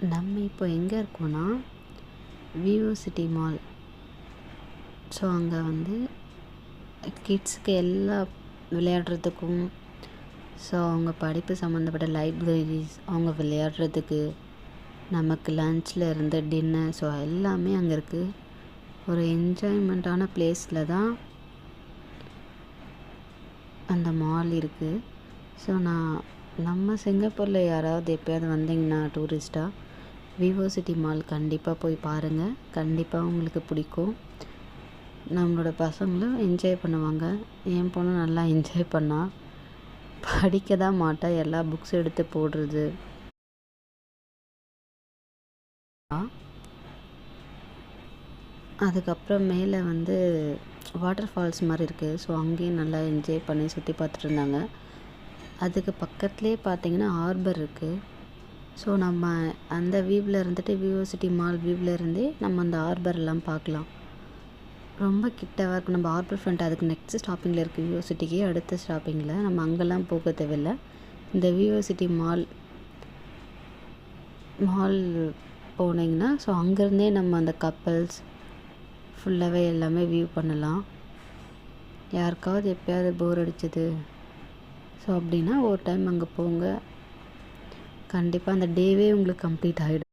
நம்ம இப்போ எங்கே இருக்கோன்னா விவோ சிட்டி மால். ஸோ அங்கே வந்து கிட்ஸுக்கு எல்லா விளையாடுறதுக்கும், ஸோ அவங்க படிப்பு சம்மந்தப்பட்ட லைப்ரரிஸ், அவங்க விளையாடுறதுக்கு, நமக்கு லஞ்சில் இருந்து டின்னர், ஸோ எல்லாமே அங்கே இருக்குது. ஒரு என்ஜாய்மெண்ட்டான பிளேஸில் தான் அந்த மால் இருக்குது. ஸோ நம்ம சிங்கப்பூரில் யாராவது எப்போயாவது வந்தீங்கன்னா டூரிஸ்ட்டாக விவோ சிட்டி மால் கண்டிப்பாக போய் பாருங்கள். கண்டிப்பாக உங்களுக்கு பிடிக்கும். நம்மளோட பசங்களும் என்ஜாய் பண்ணுவாங்க. என் பொண்ணு நல்லா என்ஜாய் பண்ணா. படிக்க தான் மாட்டா, எல்லா புக்ஸ் எடுத்து போடுறது. அதுக்கப்புறம் மேலே வந்து வாட்டர் ஃபால்ஸ் மாதிரி இருக்குது. ஸோ அங்கேயும் நல்லா என்ஜாய் பண்ணி சுற்றி பார்த்துட்டு இருந்தாங்க. அதுக்கு பக்கத்துலேயே பார்த்தீங்கன்னா ஹார்பர் இருக்குது. ஸோ நம்ம அந்த வியூவில் இருந்துட்டு விவோ சிட்டி மால் வியூவில் இருந்தே நம்ம அந்த ஹார்பர்லாம் பார்க்கலாம். ரொம்ப கிட்டவாக இருக்கும். நம்ம ஹார்பர் ஃப்ரண்ட் அதுக்கு நெக்ஸ்ட் ஸ்டாப்பிங்கில் இருக்குது. விவோ சிட்டிக்கு அடுத்த ஸ்டாப்பிங்கில். நம்ம அங்கெல்லாம் போக தேவையில்லை. இந்த விவோ சிட்டி மால் போனீங்கன்னா ஸோ அங்கேருந்தே நம்ம அந்த கப்பல்ஸ் ஃபுல்லாகவே எல்லாமே வியூ பண்ணலாம். யாருக்காவது எப்போயாவது போர் அடிச்சது ஸோ அப்படின்னா ஒரு டைம் அங்கே போங்க. கண்டிப்பாக அந்த டேவே உங்களுக்கு கம்ப்ளீட் ஆகிடும்.